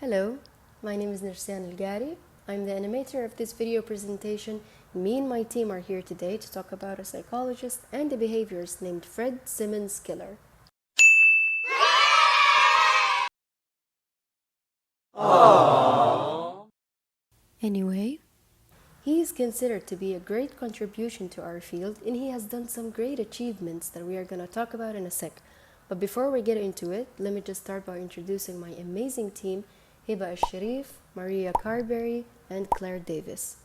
Hello, my name is Nursan Al-Gari. I'm the animator of this video presentation. Me and my team are here today to talk about a psychologist and a behaviorist named Fred Keller. Anyway, he is considered to be a great contribution to our field, and he has done some great achievements that we are going to talk about in a sec. But before we get into it, let me just start by introducing my amazing team, Hiba Alsharif, Maria Carberry, and Claire Davis.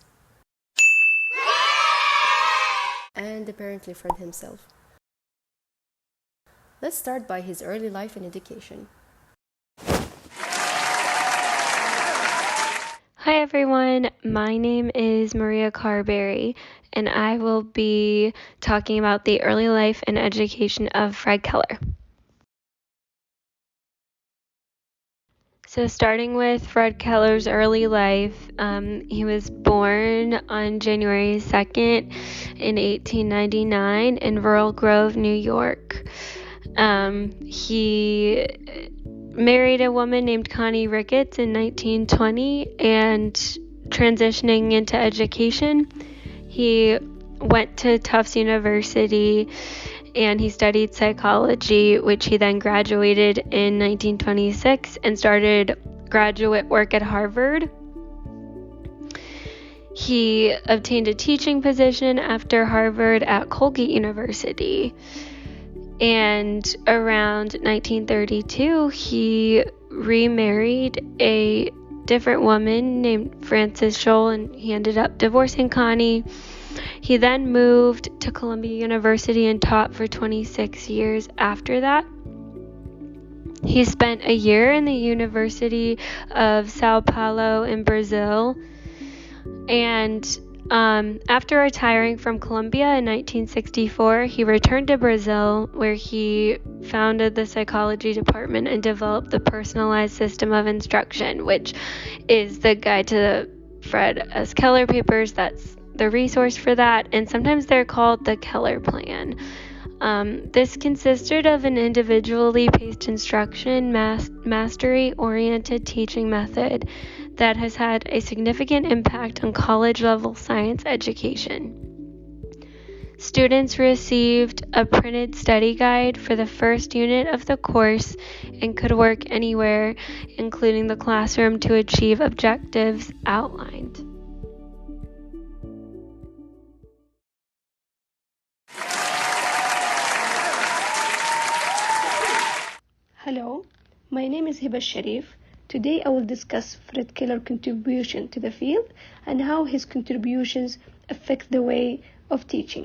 And apparently Fred himself. Let's start by his early life and education. Hi everyone, my name is Maria Carberry, and I will be talking about the early life and education of Fred Keller. So starting with Fred Keller's early life, he was born on January 2nd in 1899 in Rural Grove, New York. He married a woman named Connie Ricketts in 1920, and transitioning into education, he went to Tufts University and he studied psychology, which he then graduated in 1926 and started graduate work at Harvard. He obtained a teaching position after Harvard at Colgate University. And around 1932, he remarried a different woman named Frances Scholl, and he ended up divorcing Connie. He then moved to Columbia University and taught for 26 years after that. He spent a year in the University of Sao Paulo in Brazil, and after retiring from Columbia in 1964, he returned to Brazil, where he founded the psychology department and developed the personalized system of instruction, which is the guide to the Fred S. Keller papers. That's the resource for that, and sometimes they're called the Keller Plan. This consisted of an individually paced instruction, mastery-oriented teaching method that has had a significant impact on college-level science education. Students received a printed study guide for the first unit of the course and could work anywhere, including the classroom, to achieve objectives outlined. Hello, my name is Hiba Alsharif. Today I will discuss Fred Keller's contribution to the field and how his contributions affect the way of teaching.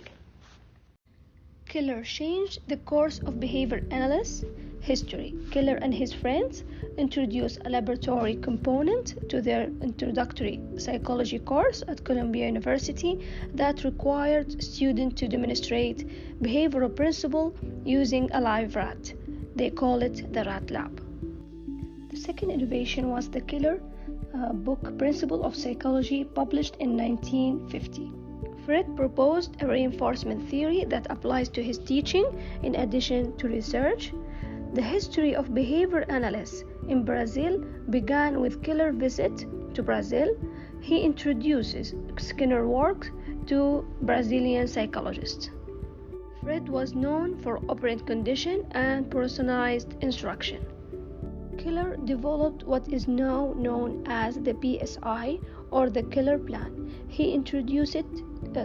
Keller changed the course of behavior analysis history. Keller and his friends introduced a laboratory component to their introductory psychology course at Columbia University that required students to demonstrate behavioral principle using a live rat. They call it the rat lab. The second innovation was the Keller book Principle of Psychology, published in 1950. Fred proposed a reinforcement theory that applies to his teaching in addition to research. The history of behavior analysis in Brazil began with Keller's visit to Brazil. He introduces Skinner's work to Brazilian psychologists. Fred was known for operant condition and personalized instruction. Keller developed what is now known as the PSI, or the Keller Plan. He introduced it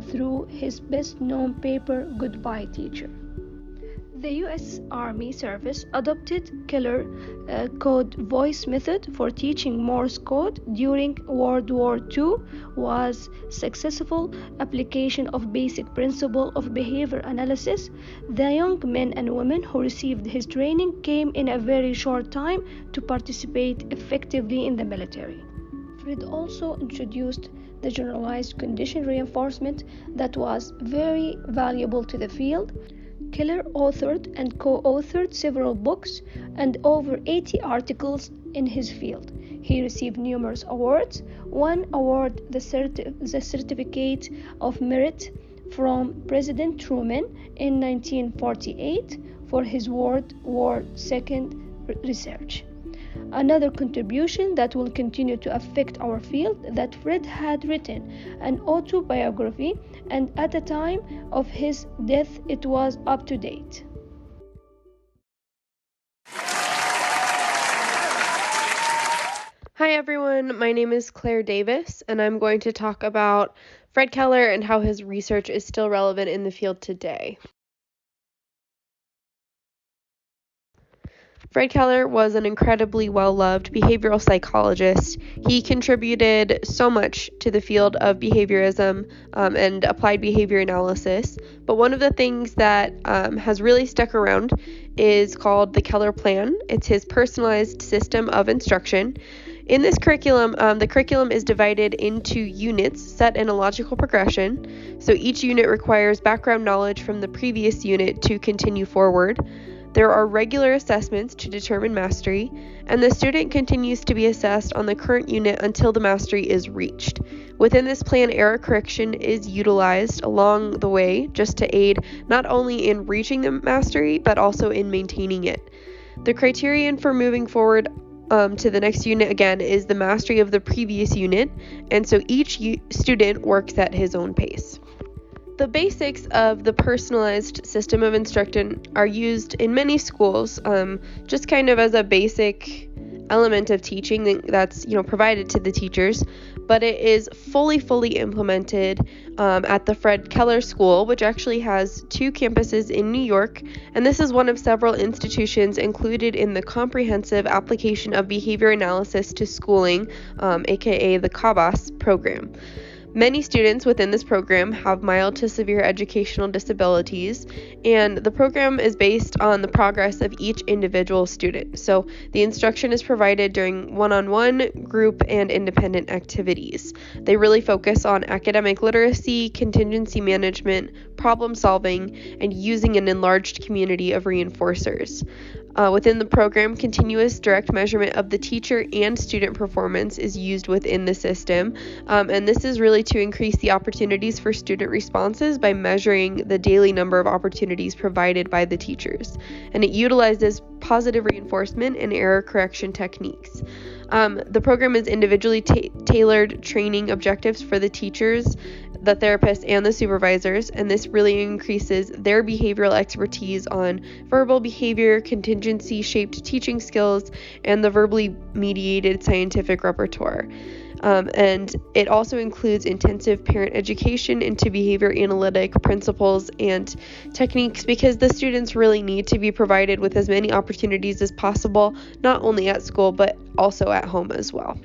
through his best-known paper, Goodbye Teacher. The U.S. Army Service adopted Keller code voice method for teaching Morse code during World War II. Was successful application of basic principle of behavior analysis. The young men and women who received his training came in a very short time to participate effectively in the military. Fred also introduced the generalized condition reinforcement that was very valuable to the field. Keller authored and co-authored several books and over 80 articles in his field. He received numerous awards. One award, the Certificate of Merit from President Truman in 1948 for his World War II research. Another contribution that will continue to affect our field that Fred had written an autobiography, and at the time of his death it was up to date. Hi everyone, my name is Claire Davis, and I'm going to talk about Fred Keller and how his research is still relevant in the field today. Fred Keller was an incredibly well-loved behavioral psychologist. He contributed so much to the field of behaviorism and applied behavior analysis, but one of the things that has really stuck around is called the Keller Plan. It's his personalized system of instruction. In this curriculum, the curriculum is divided into units set in a logical progression. So each unit requires background knowledge from the previous unit to continue forward. There are regular assessments to determine mastery, and the student continues to be assessed on the current unit until the mastery is reached. Within this plan, error correction is utilized along the way just to aid not only in reaching the mastery, but also in maintaining it. The criterion for moving forward to the next unit again is the mastery of the previous unit, and so each student works at his own pace. The basics of the personalized system of instruction are used in many schools, just kind of as a basic element of teaching that's provided to the teachers, but it is fully implemented at the Fred Keller School, which actually has 2 campuses in New York, and this is one of several institutions included in the Comprehensive Application of Behavior Analysis to Schooling, aka the CABAS program. Many students within this program have mild to severe educational disabilities, and the program is based on the progress of each individual student. So the instruction is provided during one-on-one, group, and independent activities. They really focus on academic literacy, contingency management, problem solving, and using an enlarged community of reinforcers. Within the program, continuous direct measurement of the teacher and student performance is used within the system, and this is really to increase the opportunities for student responses by measuring the daily number of opportunities provided by the teachers, and it utilizes positive reinforcement and error correction techniques. The program is individually tailored training objectives for the teachers, the therapists, and the supervisors, and this really increases their behavioral expertise on verbal behavior, contingency-shaped teaching skills, and the verbally mediated scientific repertoire. And it also includes intensive parent education into behavior analytic principles and techniques, because the students really need to be provided with as many opportunities as possible, not only at school, but also at home as well.